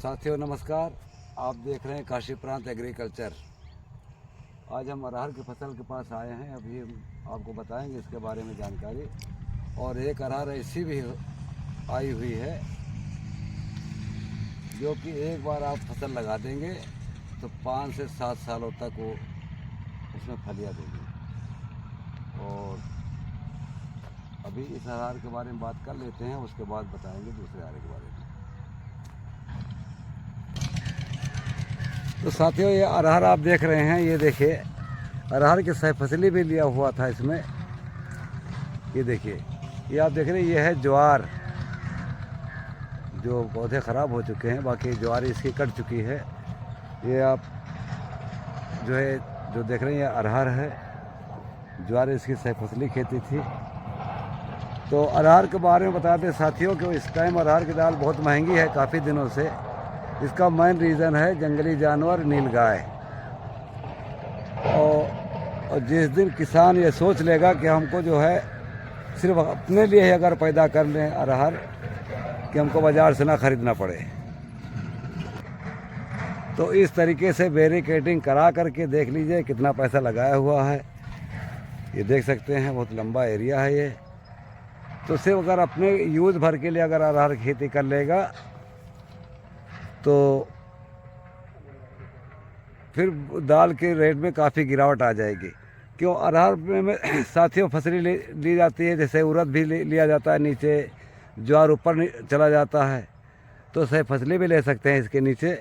साथियों नमस्कार। आप देख रहे हैं काशी प्रांत एग्रीकल्चर। आज हम अरहर की फसल के पास आए हैं। अभी हम आपको बताएंगे इसके बारे में जानकारी। और एक अरहर ऐसी भी आई हुई है जो कि एक बार आप फसल लगा देंगे तो 5 से 7 सालों तक वो उसमें फलियाँ देगी। और अभी इस अरहर के बारे में बात कर लेते हैं, उसके बाद बताएंगे दूसरे अरहर के बारे में। तो साथियों ये अरहर आप देख रहे हैं, ये देखिए अरहर की सह फसली भी लिया हुआ था इसमें। ये देखिए, ये आप देख रहे हैं, ये है ज्वार। जो पौधे ख़राब हो चुके हैं, बाकी ज्वार इसकी कट चुकी है। ये आप जो देख रहे हैं ये अरहर है। ज्वार इसकी सह फसली खेती थी। तो अरहर के बारे में बताते हैं साथियों कि इस टाइम अरहर की दाल बहुत महंगी है काफ़ी दिनों से। इसका मेन रीज़न है जंगली जानवर नीलगाय। और जिस दिन किसान ये सोच लेगा कि हमको जो है सिर्फ अपने लिए ही अगर पैदा कर लें अरहर, कि हमको बाज़ार से ना ख़रीदना पड़े, तो इस तरीके से बैरिकेडिंग करा करके देख लीजिए कितना पैसा लगाया हुआ है। ये देख सकते हैं, बहुत लंबा एरिया है ये। तो सिर्फ अगर अपने यूज़ भर के लिए अगर अरहर खेती कर लेगा तो फिर दाल के रेट में काफ़ी गिरावट आ जाएगी। क्यों अरहर में साथियों फसली ली जाती है, जैसे उड़द भी लिया जाता है नीचे, ज्वार ऊपर चला जाता है, तो सही फसली भी ले सकते हैं इसके नीचे।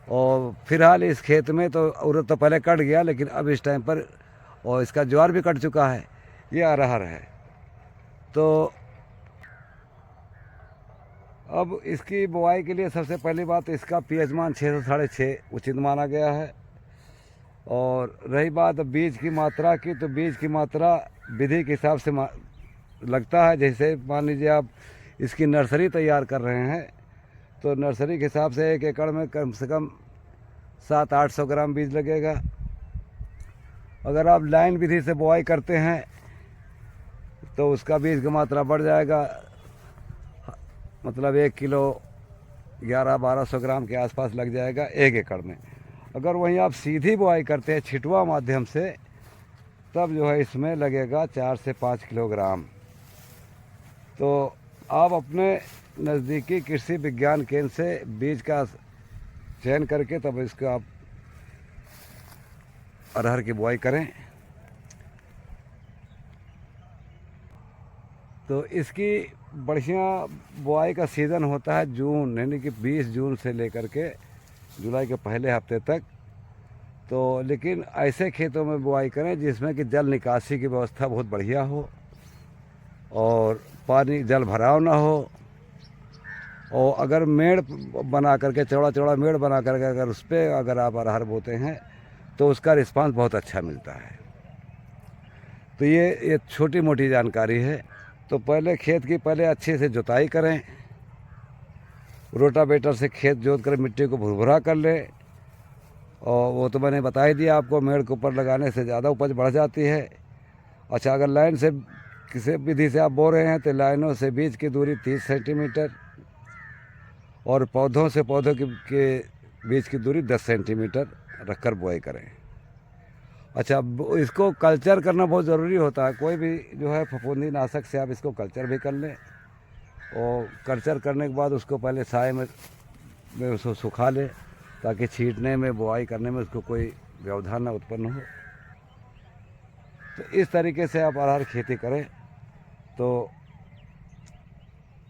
और फिलहाल इस खेत में तो उड़द तो पहले कट गया, लेकिन अब इस टाइम पर और इसका ज्वार भी कट चुका है। ये अरहर है। तो अब इसकी बुआई के लिए सबसे पहली बात इसका पीएच मान 6 से 6.5 उचित माना गया है। और रही बात बीज की मात्रा की, तो बीज की मात्रा विधि के हिसाब से लगता है। जैसे मान लीजिए आप इसकी नर्सरी तैयार कर रहे हैं, तो नर्सरी के हिसाब से 1 एकड़ में कम से कम 700-800 ग्राम बीज लगेगा। अगर आप लाइन विधि से बुआई करते हैं तो उसका बीज की मात्रा बढ़ जाएगा, मतलब 1 किलो 1100-1200 ग्राम के आसपास लग जाएगा 1 एकड़ में। अगर वहीं आप सीधी बुआई करते हैं छिटवा माध्यम से, तब जो है इसमें लगेगा 4 से 5 किलोग्राम। तो आप अपने नज़दीकी कृषि विज्ञान केंद्र से बीज का चयन करके तब इसको आप अरहर की बुआई करें। तो इसकी बढ़िया बुआई का सीज़न होता है जून, यानी कि 20 जून से लेकर के जुलाई के पहले हफ्ते तक। तो लेकिन ऐसे खेतों में बुआई करें जिसमें कि जल निकासी की व्यवस्था बहुत बढ़िया हो और पानी जल भराव ना हो। और अगर मेड़ बना करके, चौड़ा चौड़ा मेड़ बना करके अगर उस पर अगर आप अरहर बोते हैं तो उसका रिस्पांस बहुत अच्छा मिलता है। तो ये छोटी मोटी जानकारी है। तो पहले खेत की अच्छे से जुताई करें, रोटावेटर से खेत जोत कर मिट्टी को भुरभुरा कर ले। और वो तो मैंने बता ही दिया आपको, मेड़ के ऊपर लगाने से ज़्यादा उपज बढ़ जाती है। अच्छा, अगर लाइन से किसी विधि से आप बो रहे हैं तो लाइनों से बीज की दूरी 30 सेंटीमीटर और पौधों से पौधों के बीज की दूरी 10 सेंटीमीटर रखकर बुआई करें। अच्छा, इसको कल्चर करना बहुत ज़रूरी होता है। कोई भी जो है फफूंदी नाशक से आप इसको कल्चर भी कर लें। और कल्चर करने के बाद उसको पहले साए में उसको सुखा लें, ताकि छींटने में, बुआई करने में उसको कोई व्यवधान न उत्पन्न हो। तो इस तरीके से आप अरहर खेती करें तो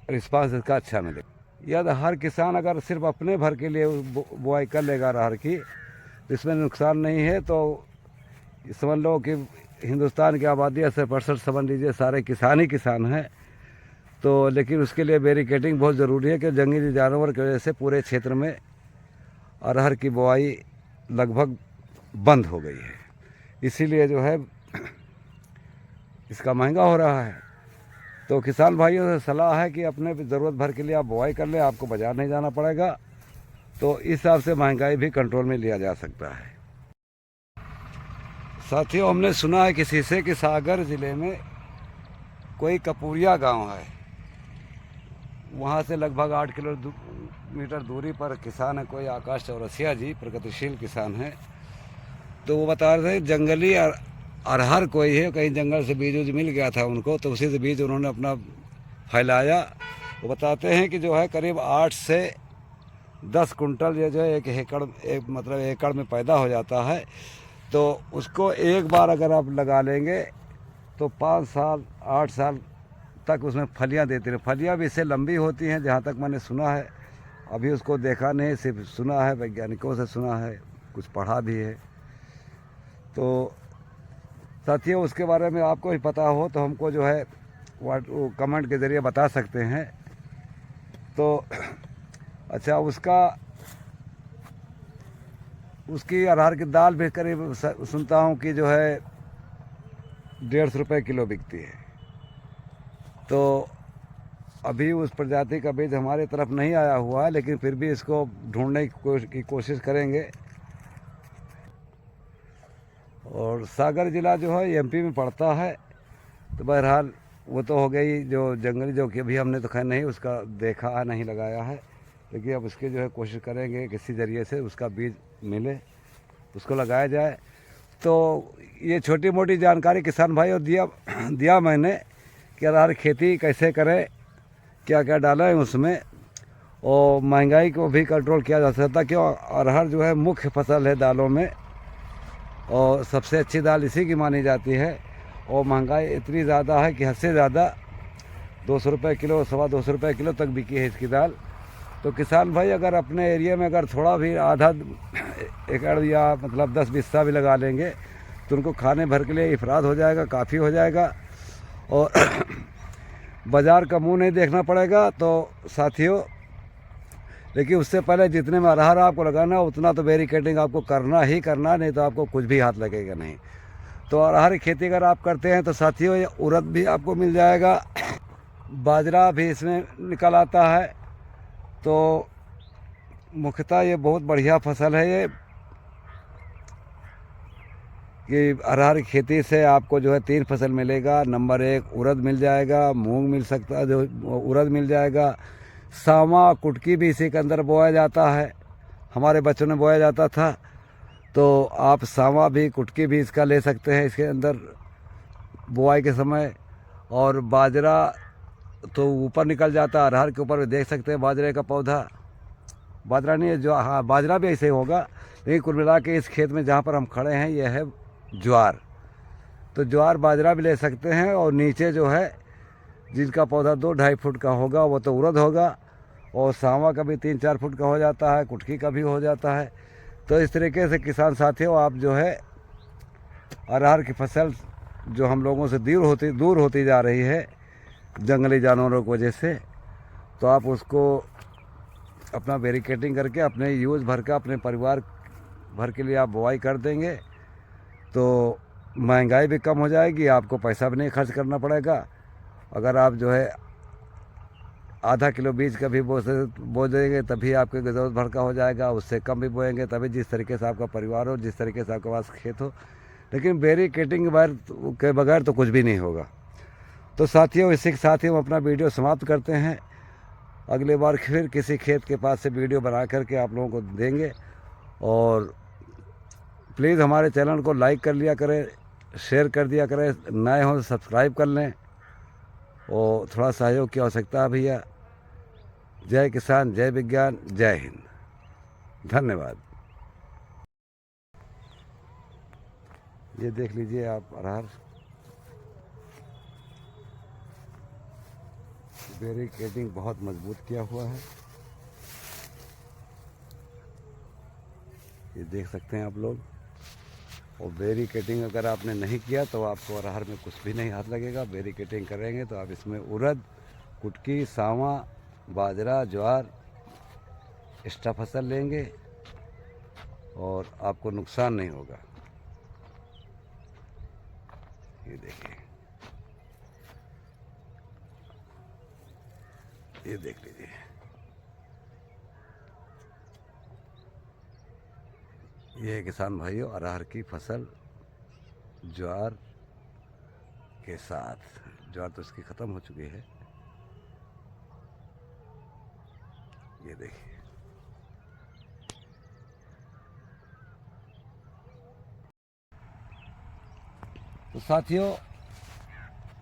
रिस्पांस इसका अच्छा मिलेगा। यदि हर किसान अगर सिर्फ अपने भर के लिए बुआई कर लेगा अरहर की, तो इसमें नुकसान नहीं है। तो समझ लो कि हिंदुस्तान की आबादी 80% समझ लीजिए सारे किसान ही किसान हैं। तो लेकिन उसके लिए बैरिकेडिंग बहुत ज़रूरी है कि जंगली जानवर की वजह से पूरे क्षेत्र में अरहर की बुआई लगभग बंद हो गई है। इसीलिए जो है इसका महंगा हो रहा है। तो किसान भाइयों से सलाह है कि अपने ज़रूरत भर के लिए आप बुआई कर लें, आपको बाज़ार नहीं जाना पड़ेगा। तो इस हिसाब से महंगाई भी कंट्रोल में लिया जा सकता है। साथियों, हमने सुना है कि शीशे के सागर ज़िले में कोई कपूरिया गांव है, वहाँ से लगभग 8 किलोमीटर दूरी पर किसान है कोई आकाश चौरसिया जी, प्रगतिशील किसान है। तो वो बता रहे थे जंगली अरहर कोई है, कहीं जंगल से बीज मिल गया था उनको, तो उसी से बीज उन्होंने अपना फैलाया। वो बताते हैं कि जो है करीब 8 से 10 कुंटल ये जो है एक एकड़ में पैदा हो जाता है। तो उसको एक बार अगर आप लगा लेंगे तो 5 साल 8 साल तक उसमें फलियां देती रहे। फलियां भी इससे लंबी होती हैं जहाँ तक मैंने सुना है, अभी उसको देखा नहीं, सिर्फ सुना है, वैज्ञानिकों से सुना है, कुछ पढ़ा भी है। तो साथियों उसके बारे में आपको भी पता हो तो हमको जो है कमेंट के ज़रिए बता सकते हैं। तो अच्छा, उसकी अरहर की दाल भी करीब सुनता हूँ कि जो है 150 रुपये किलो बिकती है। तो अभी उस प्रजाति का बीज हमारे तरफ नहीं आया हुआ है, लेकिन फिर भी इसको ढूंढने की कोशिश करेंगे। और सागर ज़िला जो है एमपी में पड़ता है। तो बहरहाल वो तो हो गई जो जंगली, जो कि अभी हमने तो खैर नहीं उसका देखा है, नहीं लगाया है, लेकिन अब उसकी जो है कोशिश करेंगे किसी ज़रिए से उसका बीज मिले, उसको लगाया जाए। तो ये छोटी मोटी जानकारी किसान भाई और दिया मैंने कि अरहर खेती कैसे करें, क्या क्या डाला है उसमें, और महंगाई को भी कंट्रोल किया जा सकता है। क्यों, अरहर जो है मुख्य फसल है दालों में, और सबसे अच्छी दाल इसी की मानी जाती है। और महंगाई इतनी ज़्यादा है कि हद से ज़्यादा 200 रुपये किलो, 225 रुपये किलो तक बिकी है इसकी दाल। तो किसान भाई अगर अपने एरिया में अगर थोड़ा भी आधा एकड़ या मतलब 10 बिस्सा भी लगा लेंगे तो उनको खाने भर के लिए इफराद हो जाएगा, काफ़ी हो जाएगा, और बाज़ार का मुंह नहीं देखना पड़ेगा। तो साथियों, लेकिन उससे पहले जितने में अरहर आपको लगाना उतना तो बैरिकेडिंग आपको करना ही करना, नहीं तो आपको कुछ भी हाथ लगेगा नहीं। तो अरहर की खेती अगर आप करते हैं तो साथियों ये उड़द भी आपको मिल जाएगा, बाजरा भी इसमें निकल आता है। तो मुख्यतः ये बहुत बढ़िया फसल है ये, कि अरहर की खेती से आपको जो है 3 फसल मिलेगा। नंबर 1 उड़द मिल जाएगा, मूंग मिल सकता है, जो उड़द मिल जाएगा, सावा कुटकी भी इसी के अंदर बोया जाता है, हमारे बच्चों ने बोया जाता था। तो आप सावा भी कुटकी भी इसका ले सकते हैं इसके अंदर बुआई के समय। और बाजरा तो ऊपर निकल जाता है, अरहर के ऊपर भी देख सकते हैं बाजरे का पौधा, बाजरा नहीं है जो, हाँ बाजरा भी ऐसे ही होगा, लेकिन कुल मिला के इस खेत में जहाँ पर हम खड़े हैं यह है ज्वार। तो ज्वार बाजरा भी ले सकते हैं। और नीचे जो है जिनका पौधा 2-2.5 फुट का होगा वो तो उड़द होगा, और सावा का भी 3-4 फुट का हो जाता है, कुटकी का भी हो जाता है। तो इस तरीके से किसान साथियों आप जो है अरहर की फसल जो हम लोगों से दूर होती जा रही है जंगली जानवरों की वजह से, तो आप उसको अपना बैरिकेडिंग करके अपने यूज़ भर का अपने परिवार भर के लिए आप बुआई कर देंगे तो महंगाई भी कम हो जाएगी, आपको पैसा भी नहीं खर्च करना पड़ेगा। अगर आप जो है आधा किलो बीज का भी बो देंगे तभी आपके ज़रूरत भर का हो जाएगा, उससे कम भी बोएंगे तभी, जिस तरीके से आपका परिवार हो, जिस तरीके से आपके पास खेत हो। लेकिन बैरिकेडिंग के बगैर तो कुछ भी नहीं होगा। तो साथियों इसी के साथ ही हम अपना वीडियो समाप्त करते हैं। अगली बार फिर किसी खेत के पास से वीडियो बना करके आप लोगों को देंगे। और प्लीज़ हमारे चैनल को लाइक कर लिया करें, शेयर कर दिया करें, नए हों तो सब्सक्राइब कर लें, और थोड़ा सहयोग की आवश्यकता है भैया। जय किसान, जय विज्ञान, जय हिंद, धन्यवाद। ये देख लीजिए आप अरहर, बैरिकेडिंग बहुत मजबूत किया हुआ है, ये देख सकते हैं आप लोग। और बैरिकेडिंग अगर आपने नहीं किया तो आपको अरहर में कुछ भी नहीं हाथ लगेगा। बैरिकेडिंग करेंगे तो आप इसमें उड़द, कुटकी, सावा, बाजरा, ज्वार एक्स्ट्रा फसल लेंगे और आपको नुकसान नहीं होगा। ये देखिए, ये देख लीजिए, ये किसान भाइयों अरहर की फसल ज्वार के साथ। ज्वार तो इसकी ख़त्म हो चुकी है। ये देखिए। तो साथियों,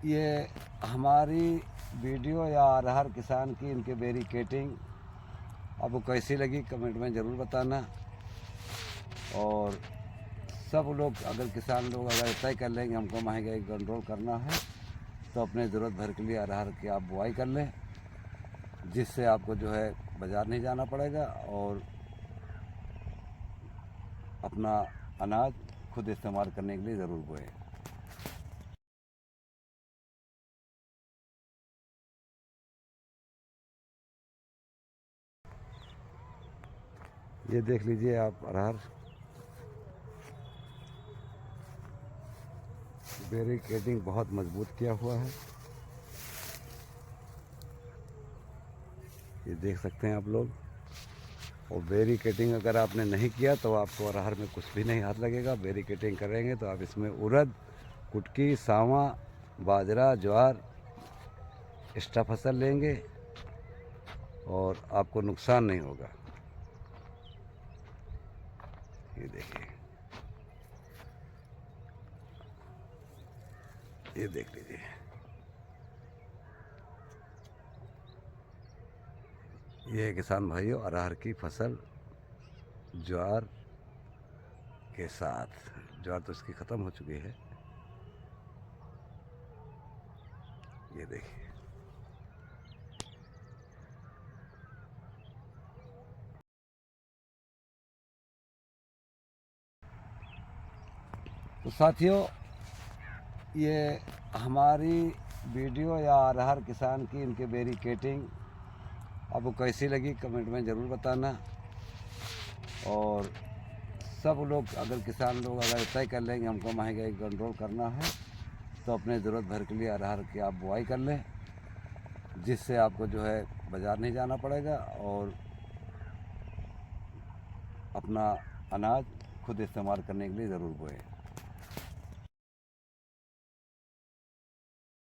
ये हमारी वीडियो या अरहर किसान की इनके बैरिकेटिंग आपको कैसी लगी कमेंट में ज़रूर बताना। और सब लोग अगर किसान लोग अगर तय कर लेंगे हमको महंगाई कंट्रोल करना है तो अपने ज़रूरत भर के लिए अरहर की आप बुआई कर लें, जिससे आपको जो है बाज़ार नहीं जाना पड़ेगा और अपना अनाज खुद इस्तेमाल करने के लिए ज़रूर बोएं। ये देख लीजिए आप अरहर, बैरिकेडिंग बहुत मजबूत किया हुआ है। ये देख सकते हैं आप लोग। और बैरिकेडिंग अगर आपने नहीं किया तो आपको अरहर में कुछ भी नहीं हाथ लगेगा। बैरिकेडिंग करेंगे तो आप इसमें उड़द, कुटकी, सावा, बाजरा, ज्वार एक्स्ट्रा फसल लेंगे और आपको नुकसान नहीं होगा। ये देखिए, ये देख लीजिए। ये किसान भाइयों अरहर की फसल ज्वार के साथ, ज्वार तो इसकी ख़त्म हो चुकी है। ये देखिए। तो साथियों, ये हमारी वीडियो या अरहर किसान की इनके बैरिकेटिंग आपको कैसी लगी कमेंट में ज़रूर बताना। और सब लोग अगर किसान लोग अगर तय कर लेंगे हमको महंगाई कंट्रोल करना है तो अपने ज़रूरत भर के लिए अरहर की आप बुआई कर लें, जिससे आपको जो है बाज़ार नहीं जाना पड़ेगा और अपना अनाज खुद इस्तेमाल करने के लिए ज़रूर बोएं।